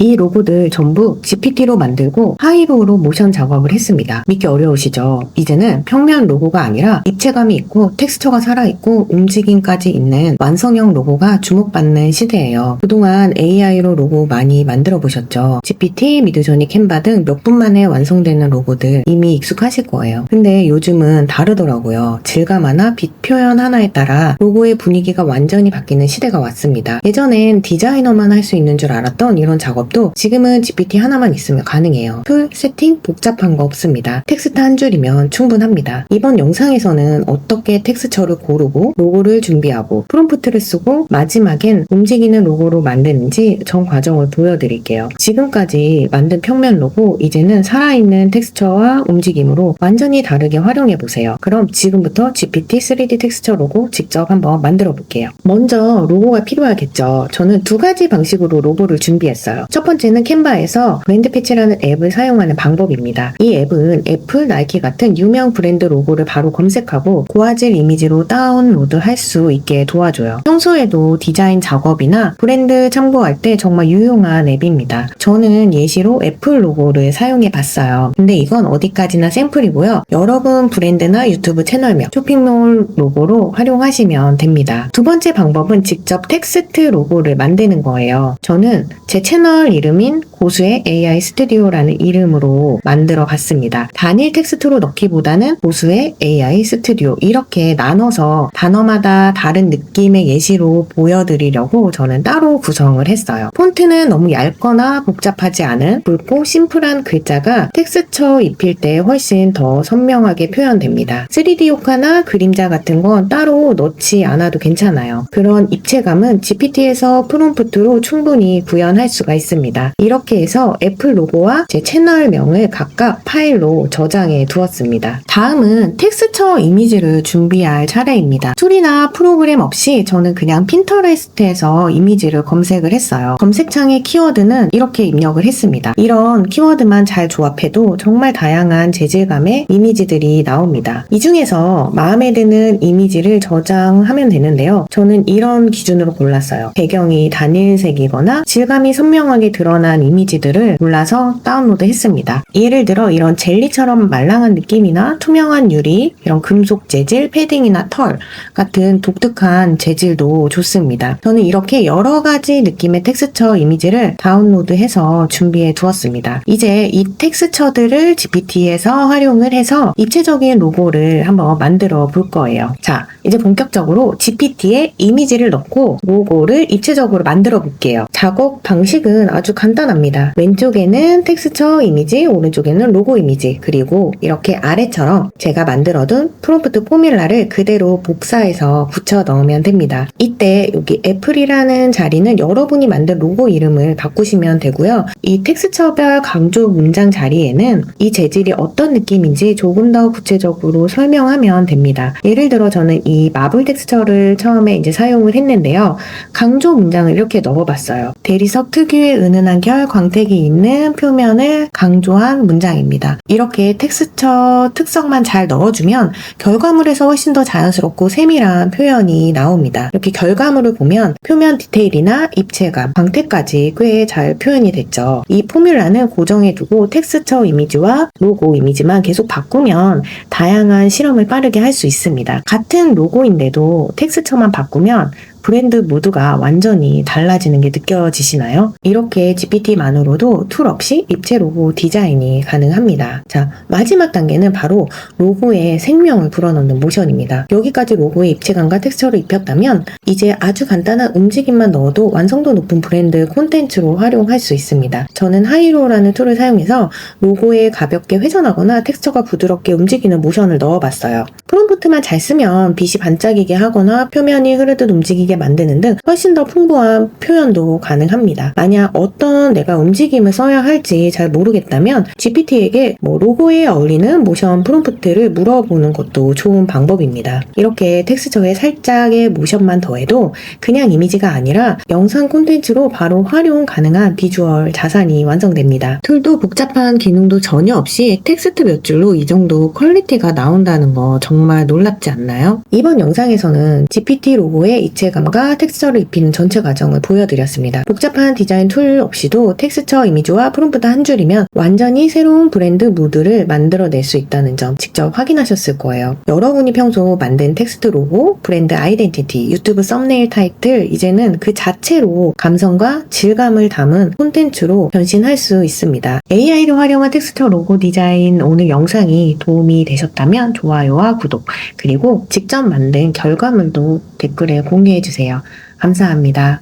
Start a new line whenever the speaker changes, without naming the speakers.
이 로고들 전부 GPT로 만들고 하이로우로 모션 작업을 했습니다. 믿기 어려우시죠? 이제는 평면 로고가 아니라 입체감이 있고 텍스처가 살아있고 움직임까지 있는 완성형 로고가 주목받는 시대예요. 그동안 AI로 로고 많이 만들어 보셨죠? GPT, 미드조니, 캔바 등 몇 분 만에 완성되는 로고들 이미 익숙하실 거예요. 근데 요즘은 다르더라고요. 질감 하나, 빛 표현 하나에 따라 로고의 분위기가 완전히 바뀌는 시대가 왔습니다. 예전엔 디자이너만 할 수 있는 줄 알았던 이런 작업도 지금은 GPT 하나만 있으면 가능해요. 툴, 세팅, 복잡한 거 없습니다. 텍스트 한 줄이면 충분합니다. 이번 영상에서는 어떻게 텍스처를 고르고 로고를 준비하고 프롬프트를 쓰고 마지막엔 움직이는 로고로 만드는지 전 과정을 보여드릴게요. 지금까지 만든 평면 로고 이제는 살아있는 텍스처와 움직임으로 완전히 다르게 활용해보세요. 그럼 지금부터 GPT 3D 텍스처 로고 직접 한번 만들어 볼게요. 먼저 로고가 필요하겠죠. 저는 두 가지 방식으로 로고를 준비했어요. 첫 번째는 캔바에서 브랜드 패치라는 앱을 사용하는 방법입니다. 이 앱은 애플, 나이키 같은 유명 브랜드 로고를 바로 검색하고 고화질 이미지로 다운로드 할 수 있게 도와줘요. 평소에도 디자인 작업이나 브랜드 참고할 때 정말 유용한 앱입니다. 저는 예시로 애플 로고를 사용해 봤어요. 근데 이건 어디까지나 샘플이고요. 여러분 브랜드나 유튜브 채널명, 쇼핑몰 로고로 활용하시면 됩니다. 두 번째 방법은 직접 텍스트 로고를 만드는 거예요. 저는 제 채널 이름인 고수의 AI 스튜디오라는 이름으로 만들어 봤습니다. 단일 텍스트로 넣기보다는 고수의 AI 스튜디오 이렇게 나눠서 단어마다 다른 느낌의 예시로 보여드리려고 저는 따로 구성을 했어요. 폰트는 너무 얇거나 복잡하지 않은 굵고 심플한 글자가 텍스처 입힐 때 훨씬 더 선명하게 표현됩니다. 3D 효과나 그림자 같은 건 따로 넣지 않아도 괜찮아요. 그런 입체감은 GPT에서 프롬프트로 충분히 구현할 수가 있습니다. 이렇게 해서 애플 로고와 제 채널명을 각각 파일로 저장해 두었습니다. 다음은 텍스처 이미지를 준비할 차례입니다. 툴이나 프로그램 없이 저는 그냥 핀터레스트에서 이미지를 검색을 했어요. 검색창의 키워드는 이렇게 입력을 했습니다. 이런 키워드만 잘 조합해도 정말 다양한 재질감의 이미지들이 나옵니다. 이 중에서 마음에 드는 이미지를 저장하면 되는데요. 저는 이런 기준으로 골랐어요. 배경이 단일색이거나 질감이 선명하게 드러난 이미지들을 골라서 다운로드 했습니다. 예를 들어 이런 젤리처럼 말랑한 느낌이나 투명한 유리, 이런 금속 재질, 패딩이나 털 같은 독특한 재질도 좋습니다. 저는 이렇게 여러 가지 느낌의 텍스처 이미지를 다운로드해서 준비해 두었습니다. 이제 이 텍스처들을 GPT에서 활용을 해서 입체적인 로고를 한번 만들어 볼 거예요. 자, 이제 본격적으로 GPT에 이미지를 넣고 로고를 입체적으로 만들어 볼게요. 작업 방식은 아주 간단합니다. 왼쪽에는 텍스처 이미지, 오른쪽에는 로고 이미지, 그리고 이렇게 아래처럼 제가 만들어둔 프롬프트 포뮬라를 그대로 복사해서 붙여 넣으면 됩니다. 이때 여기 애플이라는 자리는 여러분이 만든 로고 이름을 바꾸시면 되고요. 이 텍스처별 강조 문장 자리에는 이 재질이 어떤 느낌인지 조금 더 구체적으로 설명하면 됩니다. 예를 들어 저는 이 마블 텍스처를 처음에 이제 사용을 했는데요. 강조 문장을 이렇게 넣어봤어요. 대리석 특유의 은은한 결, 광택이 있는 표면을 강조한 문장입니다. 이렇게 텍스처 특성만 잘 넣어주면 결과물에서 훨씬 더 자연스럽고 세밀한 표현이 나옵니다. 이렇게 결과물을 보면 표면 디테일이나 입체감, 광택까지 꽤 잘 표현이 됐죠. 이 포뮬라는 고정해두고 텍스처 이미지와 로고 이미지만 계속 바꾸면 다양한 실험을 빠르게 할 수 있습니다. 같은 로고인데도 텍스처만 바꾸면 브랜드 모두가 완전히 달라지는 게 느껴지시나요? 이렇게 GPT만으로도 툴 없이 입체 로고 디자인이 가능합니다. 자, 마지막 단계는 바로 로고에 생명을 불어넣는 모션입니다. 여기까지 로고에 입체감과 텍스처를 입혔다면 이제 아주 간단한 움직임만 넣어도 완성도 높은 브랜드 콘텐츠로 활용할 수 있습니다. 저는 하이로우라는 툴을 사용해서 로고에 가볍게 회전하거나 텍스처가 부드럽게 움직이는 모션을 넣어봤어요. 프롬프트만 잘 쓰면 빛이 반짝이게 하거나 표면이 흐르듯 움직이게 만드는 등 훨씬 더 풍부한 표현도 가능합니다. 만약 어떤 내가 움직임을 써야 할지 잘 모르겠다면 GPT에게 로고에 어울리는 모션 프롬프트를 물어보는 것도 좋은 방법입니다. 이렇게 텍스처에 살짝의 모션만 더해도 그냥 이미지가 아니라 영상 콘텐츠로 바로 활용 가능한 비주얼 자산이 완성됩니다. 툴도 복잡한 기능도 전혀 없이 텍스트 몇 줄로 이 정도 퀄리티가 나온다는 거 정말 놀랍지 않나요? 이번 영상에서는 GPT 로고의 입체감 질감과 텍스처를 입히는 전체 과정을 보여드렸습니다. 복잡한 디자인 툴 없이도 텍스처 이미지와 프롬프트 한 줄이면 완전히 새로운 브랜드 무드를 만들어낼 수 있다는 점 직접 확인하셨을 거예요. 여러분이 평소 만든 텍스트 로고, 브랜드 아이덴티티, 유튜브 썸네일 타이틀, 이제는 그 자체로 감성과 질감을 담은 콘텐츠로 변신할 수 있습니다. AI를 활용한 텍스처 로고 디자인 오늘 영상이 도움이 되셨다면 좋아요와 구독, 그리고 직접 만든 결과물도 댓글에 공유해주세요. 감사합니다.